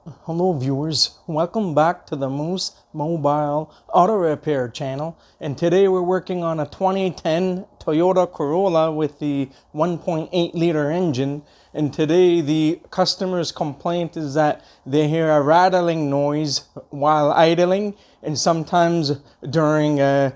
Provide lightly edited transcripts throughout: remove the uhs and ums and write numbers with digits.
Hello viewers, welcome back to the Moose Mobile Auto Repair channel, and today we're working on a 2010 Toyota Corolla with the 1.8 liter engine. And today the customer's complaint is that they hear a rattling noise while idling and sometimes during a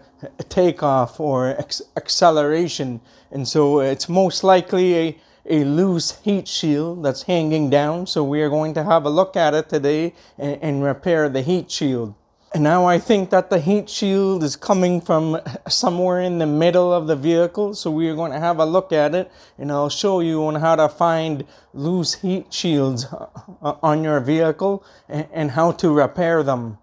takeoff or acceleration, and so it's most likely a loose heat shield that's hanging down. So we are going to have a look at it today and repair the heat shield. And now I think that the heat shield is coming from somewhere in the middle of the vehicle. So we are going to have a look at it, and I'll show you on how to find loose heat shields on your vehicle and how to repair them.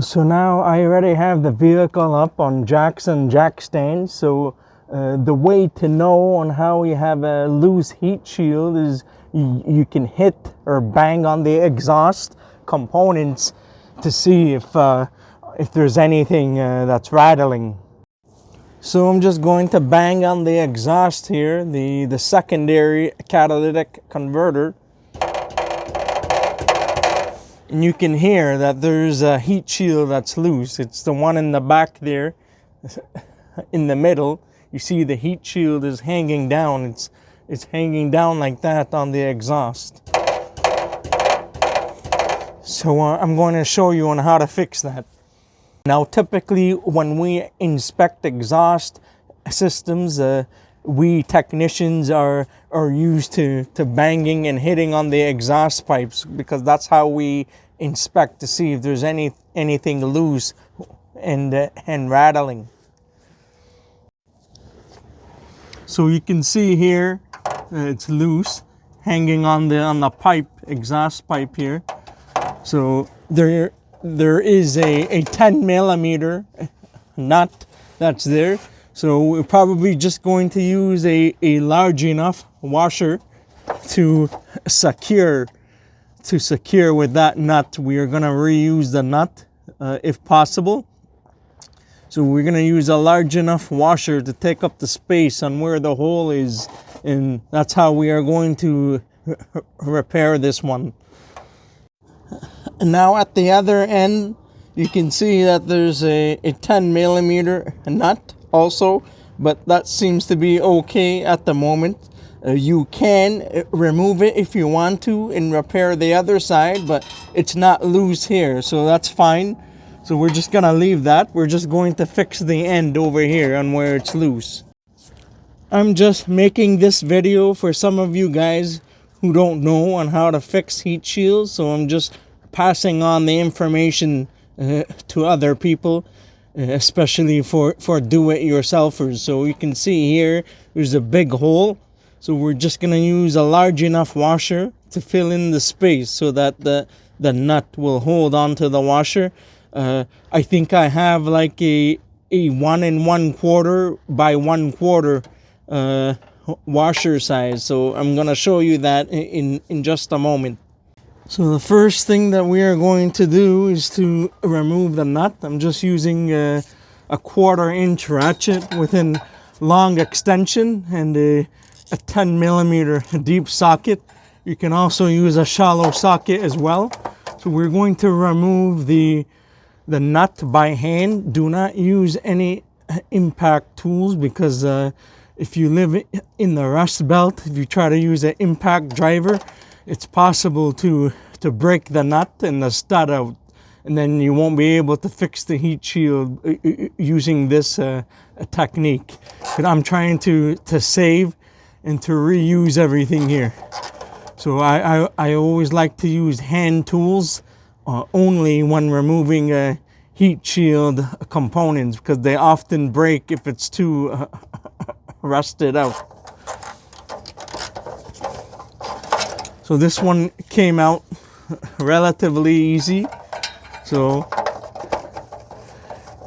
So now I already have the vehicle up on jacks and jack stands. So the way to know on how you have a loose heat shield is you can hit or bang on the exhaust components to see if there's anything that's rattling. So I'm just going to bang on the exhaust here, the secondary catalytic converter. And you can hear that there's a heat shield that's loose. It's the one in the back there in the middle. You see the heat shield is hanging down. It's hanging down like that on the exhaust. So I'm going to show you on how to fix that. Now typically when we inspect exhaust systems, we technicians are used to banging and hitting on the exhaust pipes, because that's how we inspect to see if there's anything loose and rattling. So you can see here it's loose, hanging on the pipe, exhaust pipe here. So there is a 10 millimeter nut that's there. So we're probably just going to use a large enough washer to secure with that nut. We are going to reuse the nut if possible. So we're going to use a large enough washer to take up the space on where the hole is, and that's how we are going to repair this one. And now at the other end, you can see that there's a 10 millimeter nut also, but that seems to be okay at the moment. You can remove it if you want to and repair the other side, but it's not loose here, so that's fine. So we're just gonna leave that. We're just going to fix the end over here on where it's loose. I'm just making this video for some of you guys who don't know on how to fix heat shields, so I'm just passing on the information to other people, especially for do-it-yourselfers. So you can see here there's a big hole, so we're just gonna use a large enough washer to fill in the space so that the nut will hold onto the washer. I think I have like a 1 1/4 by 1/4 washer size, so I'm gonna show you that in just a moment. So the first thing that we are going to do is to remove the nut. I'm just using a 1/4 inch ratchet with a long extension and a 10 millimeter deep socket. You can also use a shallow socket as well. So we're going to remove the nut by hand. Do not use any impact tools, because if you live in the Rust Belt, if you try to use an impact driver, it's possible to break the nut and the stud out, and then you won't be able to fix the heat shield using this technique. But I'm trying to save and to reuse everything here. So I always like to use hand tools only when removing heat shield components, because they often break if it's too rusted out. So this one came out relatively easy. So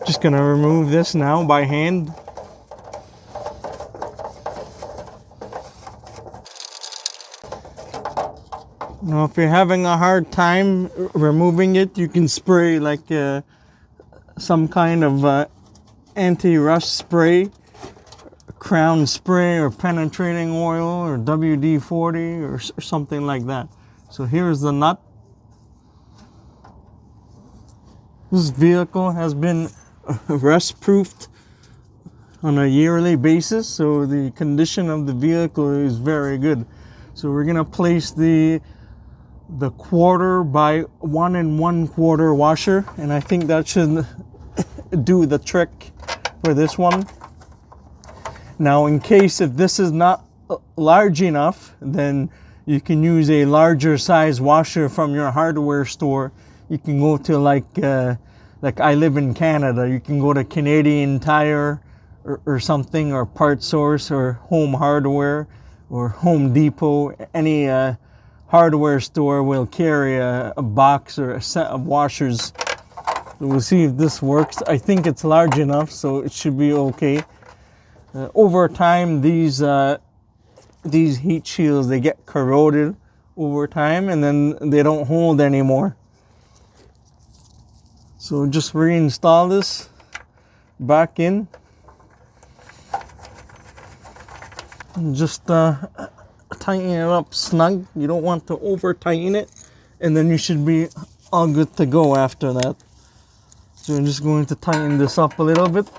just gonna remove this now by hand. Now if you're having a hard time removing it, you can spray like some kind of anti-rust spray, crown spray or penetrating oil or WD-40 or something like that. So here's the nut. This vehicle has been rust proofed on a yearly basis, so the condition of the vehicle is very good. So we're gonna place the 1/4 by 1 1/4 washer, and I think that should do the trick for this one. Now, in case if this is not large enough, then you can use a larger size washer from your hardware store. You can go to like I live in Canada, you can go to Canadian Tire or something, or Part Source, or Home Hardware, or Home Depot. Any hardware store will carry a box or a set of washers. So we'll see if this works. I think it's large enough, so it should be okay. Over time, these heat shields, they get corroded over time, and then they don't hold anymore. So just reinstall this back in. And just tighten it up snug. You don't want to over tighten it, and then you should be all good to go after that. So I'm just going to tighten this up a little bit.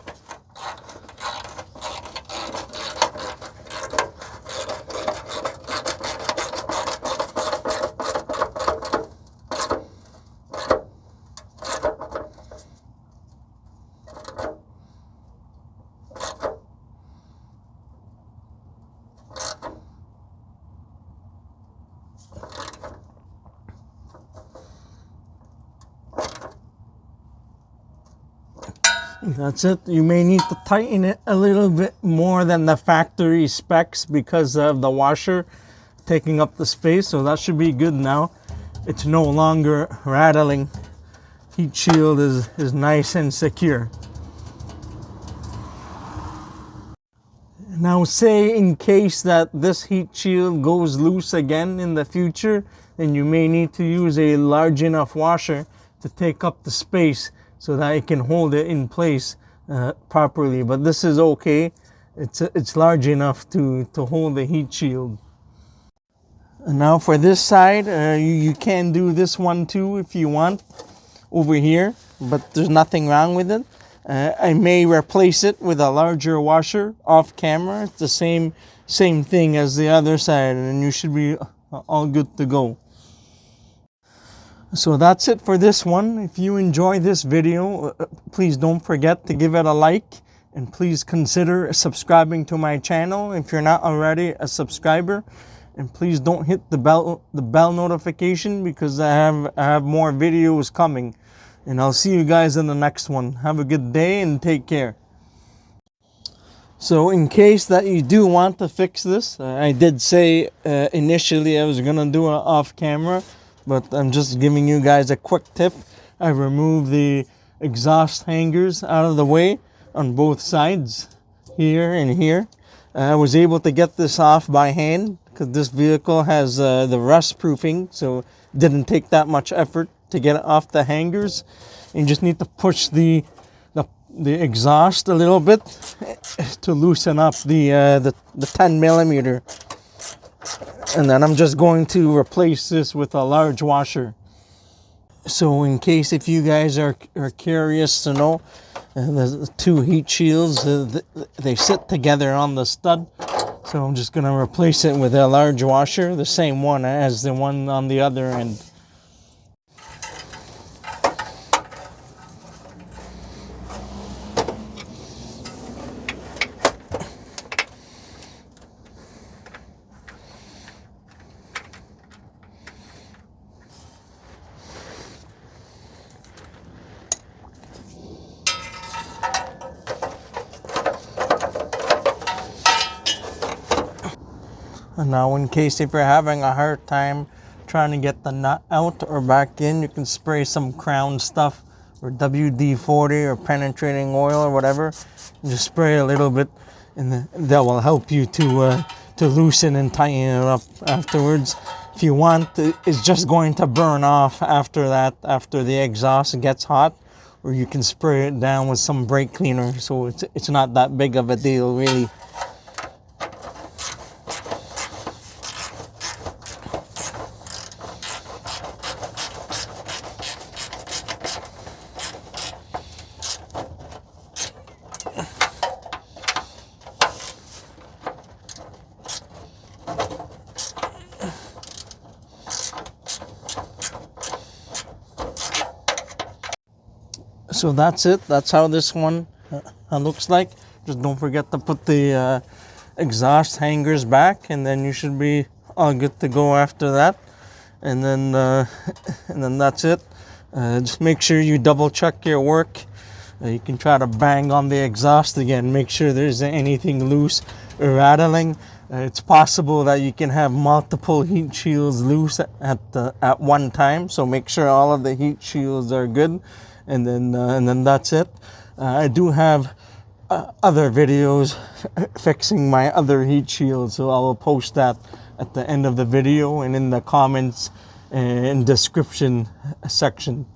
That's it. You may need to tighten it a little bit more than the factory specs because of the washer taking up the space. So that should be good now. It's no longer rattling. Heat shield is nice and secure. Now, say in case that this heat shield goes loose again in the future, then you may need to use a large enough washer to take up the space so that it can hold it in place properly. But this is okay. It's large enough to hold the heat shield. And now for this side, you can do this one too if you want over here, but there's nothing wrong with it. I may replace it with a larger washer off camera. It's the same thing as the other side, and you should be all good to go. So that's it for this one. If you enjoy this video, please don't forget to give it a like, and please consider subscribing to my channel if you're not already a subscriber. And please don't hit the bell notification, because I have more videos coming. And I'll see you guys in the next one. Have a good day and take care. So in case that you do want to fix this, I did say initially I was gonna do it off camera, but I'm just giving you guys a quick tip. I removed the exhaust hangers out of the way on both sides, here and here. I was able to get this off by hand because this vehicle has the rust proofing, so it didn't take that much effort to get it off the hangers. You just need to push the exhaust a little bit to loosen up the 10 millimeter. And then I'm just going to replace this with a large washer. So in case if you guys are curious to know, the two heat shields, they sit together on the stud. So I'm just going to replace it with a large washer, the same one as the one on the other end. And now in case if you're having a hard time trying to get the nut out or back in, you can spray some Crown stuff or WD-40 or penetrating oil or whatever. And just spray a little bit, and that will help you to loosen and tighten it up afterwards. If you want, it's just going to burn off after that, after the exhaust gets hot, or you can spray it down with some brake cleaner. So it's not that big of a deal, really. So that's it. That's how this one looks like. Just don't forget to put the exhaust hangers back, and then you should be all good to go after that. And then and then that's it. Just make sure you double check your work. You can try to bang on the exhaust again, make sure there's anything loose or rattling. It's possible that you can have multiple heat shields loose at one time, so make sure all of the heat shields are good, and then that's it. I do have other videos fixing my other heat shields, so I will post that at the end of the video and in the comments and description section.